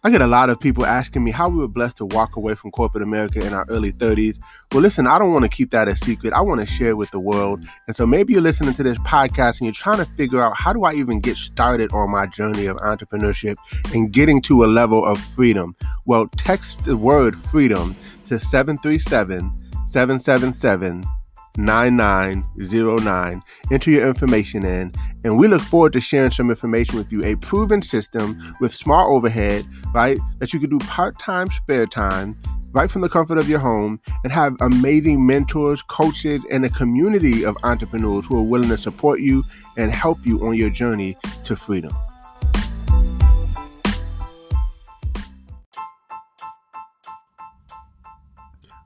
I get a lot of people asking me how we were blessed to walk away from corporate America in our early 30s. Well, listen, I don't want to keep that a secret. I want to share it with the world. And so maybe you're listening to this podcast and you're trying to figure out, how do I even get started on my journey of entrepreneurship and getting to a level of freedom? Well, text the word freedom to 737-777-9909. Enter your information in, and we look forward to sharing some information with you. A proven system with small overhead, right? That you can do part-time, spare time, right from the comfort of your home, and have amazing mentors, coaches, and a community of entrepreneurs who are willing to support you and help you on your journey to freedom.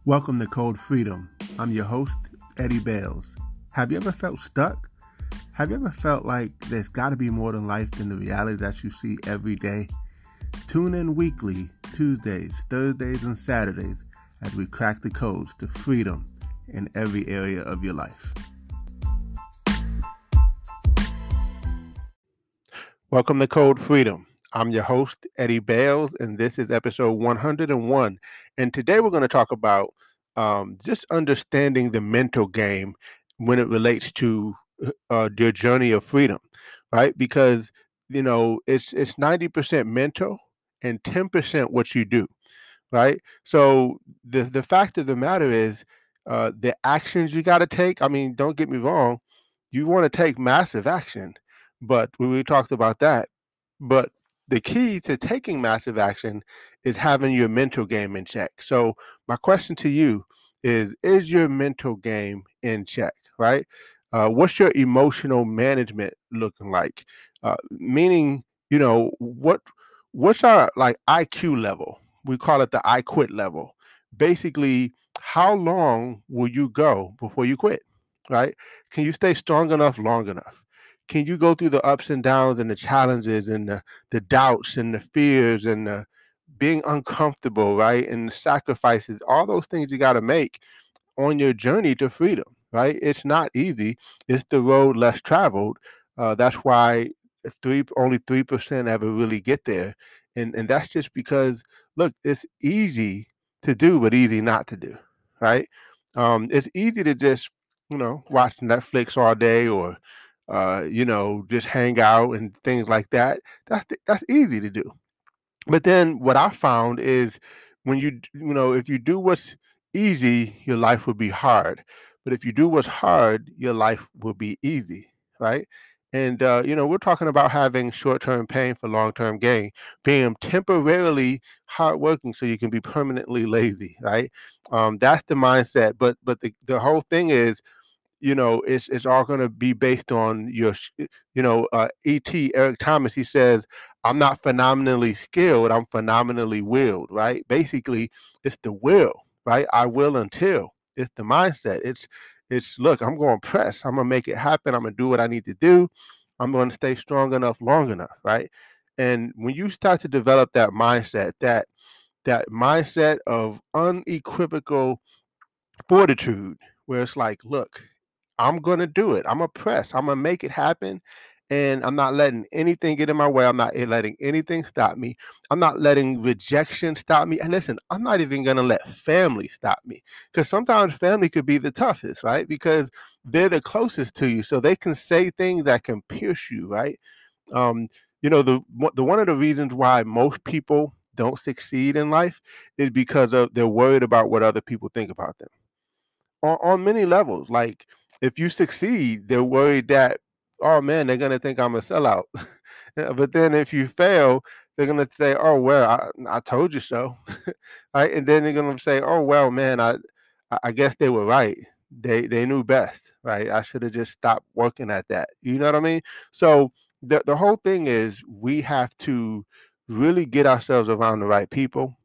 Welcome to Code Freedom. I'm your host, Eddie Bales. Have you ever felt stuck? Have you ever felt like there's got to be more to life than the reality that you see every day? Tune in weekly, Tuesdays, Thursdays, and Saturdays as we crack the codes to freedom in every area of your life. Welcome to Code Freedom. I'm your host, Eddie Bales, and this is episode 101. And today we're going to talk about just understanding the mental game when it relates to your journey of freedom, right? Because, it's 90% mental and 10% what you do, right? So the fact of the matter is the actions you got to take. I mean, don't get me wrong. You want to take massive action, but we talked about that. But the key to taking massive action is having your mental game in check. So my question to you is your mental game in check, right? What's your emotional management looking like? Meaning, what's our like IQ level? We call it the I quit level. Basically, how long will you go before you quit, right? Can you stay strong enough long enough? Can you go through the ups and downs and the challenges and the doubts and the fears and the being uncomfortable, right? And the sacrifices, all those things you got to make on your journey to freedom, right? It's not easy. It's the road less traveled. That's why only 3% ever really get there. And that's just because, look, it's easy to do, but easy not to do, right? It's easy to just, watch Netflix all day or just hang out and things like that. That's easy to do. But then what I found is when if you do what's easy, your life will be hard. But if you do what's hard, your life will be easy, right? And we're talking about having short-term pain for long-term gain, being temporarily hardworking so you can be permanently lazy, right? That's the mindset. But the whole thing is, it's all going to be based on your, E.T. Eric Thomas, he says, I'm not phenomenally skilled, I'm phenomenally willed, right? Basically, it's the will, right? I will until. It's the mindset. Look, I'm going to press. I'm going to make it happen. I'm going to do what I need to do. I'm going to stay strong enough, long enough, right? And when you start to develop that mindset, that mindset of unequivocal fortitude, where it's like, look, I'm going to do it. I'm going to press. I'm going to make it happen. And I'm not letting anything get in my way. I'm not letting anything stop me. I'm not letting rejection stop me. And listen, I'm not even going to let family stop me, because sometimes family could be the toughest, right? Because they're the closest to you. So they can say things that can pierce you, right? The one of the reasons why most people don't succeed in life is because they're worried about what other people think about them on many levels. Like, if you succeed, they're worried that, oh man, they're gonna think I'm a sellout. But then if you fail, they're gonna say, oh well, I told you so, right? And then they're gonna say, oh well, man, I guess they were right. They knew best, right? I should have just stopped working at that. You know what I mean? So the whole thing is, we have to really get ourselves around the right people,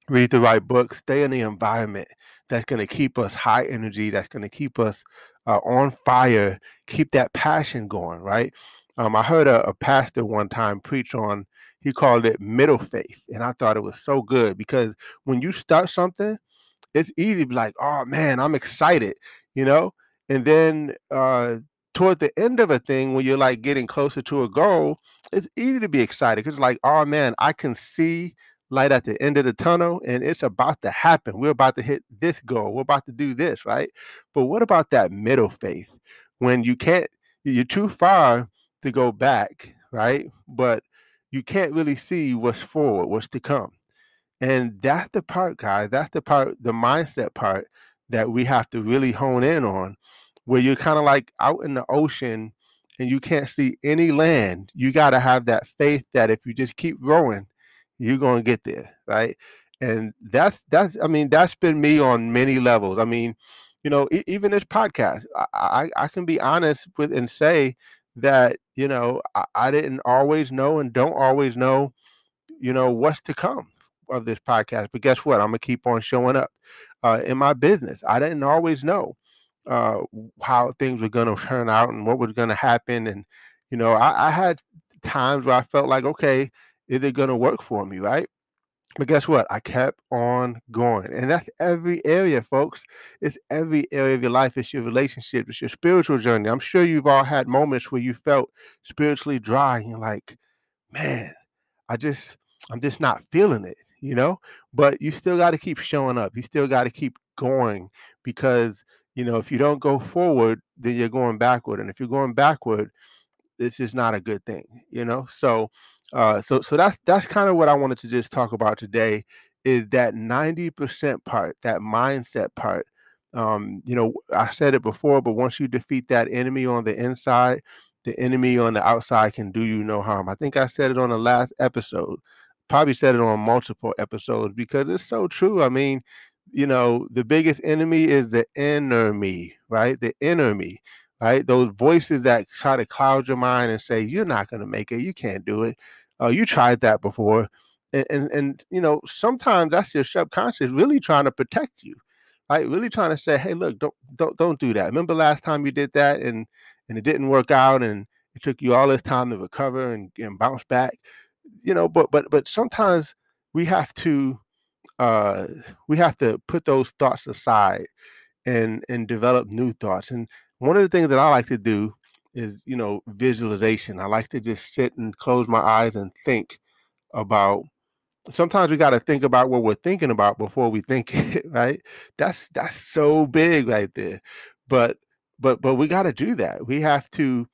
read the right books, stay in the environment that's going to keep us high energy, that's going to keep us on fire, keep that passion going, right? I heard a pastor one time preach on, he called it middle faith. And I thought it was so good, because when you start something, it's easy to be like, oh man, I'm excited, you know? And then toward the end of a thing, when you're like getting closer to a goal, it's easy to be excited because like, oh man, I can see light at the end of the tunnel and it's about to happen. We're about to hit this goal. We're about to do this, right? But what about that middle faith when you can't, you're too far to go back, right? But you can't really see what's forward, what's to come. And that's the part, guys, that's the part, the mindset part that we have to really hone in on, where you're kind of like out in the ocean and you can't see any land. You got to have that faith that if you just keep rowing, you're going to get there, right? And I mean, that's been me on many levels. I mean, even this podcast, I can be honest with and say that, I didn't always know and don't always know, what's to come of this podcast. But guess what? I'm gonna keep on showing up in my business. I didn't always know uh, how things were gonna turn out and what was gonna happen. And I had times where I felt like, okay, is it gonna work for me, right? But guess what? I kept on going. And that's every area, folks. It's every area of your life. It's your relationship. It's your spiritual journey. I'm sure you've all had moments where you felt spiritually dry and you're like, man, I just I'm just not feeling it. But you still got to keep showing up. You still got to keep going because, if you don't go forward, then you're going backward. And if you're going backward, this is not a good thing. So that's kind of what I wanted to just talk about today is that 90% part, that mindset part. I said it before, but once you defeat that enemy on the inside, the enemy on the outside can do you no harm. I think I said it on the last episode, probably said it on multiple episodes because it's so true. I mean, the biggest enemy is the inner me, right? The inner me, right? Those voices that try to cloud your mind and say, you're not going to make it. You can't do it. You tried that before. And sometimes that's your subconscious really trying to protect you, right? Really trying to say, hey, look, don't do that. Remember last time you did that and it didn't work out and it took you all this time to recover and bounce back, but sometimes we have to uh we have to put those thoughts aside and develop new thoughts. And one of the things that I like to do is, visualization. I like to just sit and close my eyes and think about. Sometimes we got to think about what we're thinking about before we think it, right? That's so big right there. But but we got to do that. We have to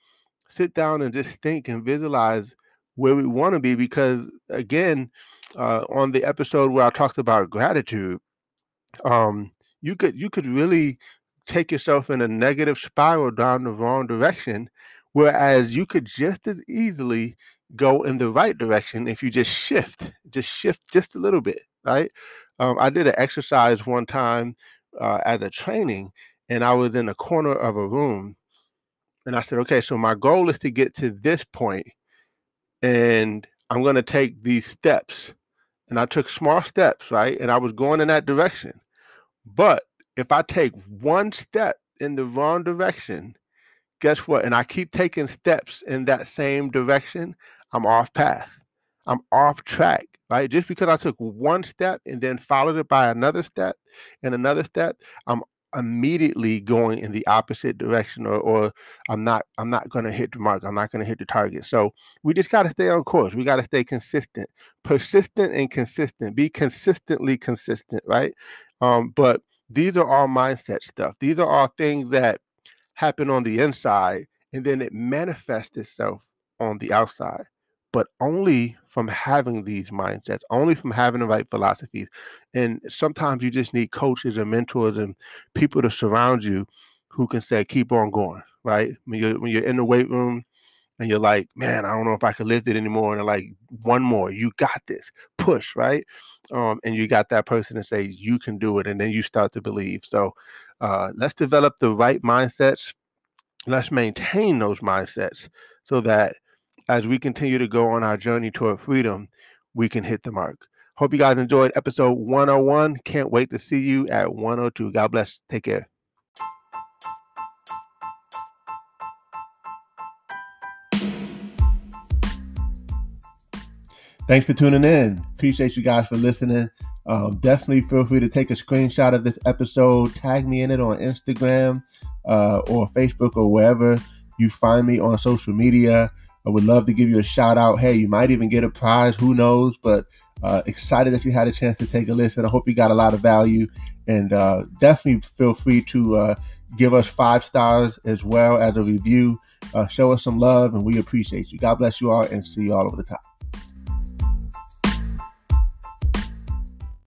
sit down and just think and visualize where we want to be because again, on the episode where I talked about gratitude, um, you could really take yourself in a negative spiral down the wrong direction, whereas you could just as easily go in the right direction if you just shift just a little bit, right? I did an exercise one time as a training, and I was in a corner of a room, and I said, okay, so my goal is to get to this point, and I'm going to take these steps, and I took small steps, right? And I was going in that direction but if I take one step in the wrong direction, guess what? And I keep taking steps in that same direction, I'm off path. I'm off track, right? Just because I took one step and then followed it by another step and another step, I'm immediately going in the opposite direction or I'm not going to hit the mark. I'm not going to hit the target. So we just got to stay on course. We got to stay consistent, persistent and consistent. Be consistently consistent, right? But these are all mindset stuff. These are all things that happen on the inside and then it manifests itself on the outside, but only from having these mindsets, only from having the right philosophies. And sometimes you just need coaches and mentors and people to surround you who can say keep on going, right? When you're in the weight room and you're like, man, I don't know if I can lift it anymore, and they're like, one more, you got this, push, right? And you got that person to say you can do it, and then you start to believe. So let's develop the right mindsets. Let's maintain those mindsets so that as we continue to go on our journey toward freedom, we can hit the mark. Hope you guys enjoyed episode 101. Can't wait to see you at 102. God bless. Take care. Thanks for tuning in. Appreciate you guys for listening. Definitely feel free to take a screenshot of this episode, tag me in it on Instagram or Facebook or wherever you find me on social media. I would love to give you a shout out. Hey, you might even get a prize. Who knows? But excited that you had a chance to take a listen. I hope you got a lot of value. And definitely feel free to give us 5 stars as well as a review. Show us some love, and we appreciate you. God bless you all, and see you all over the top.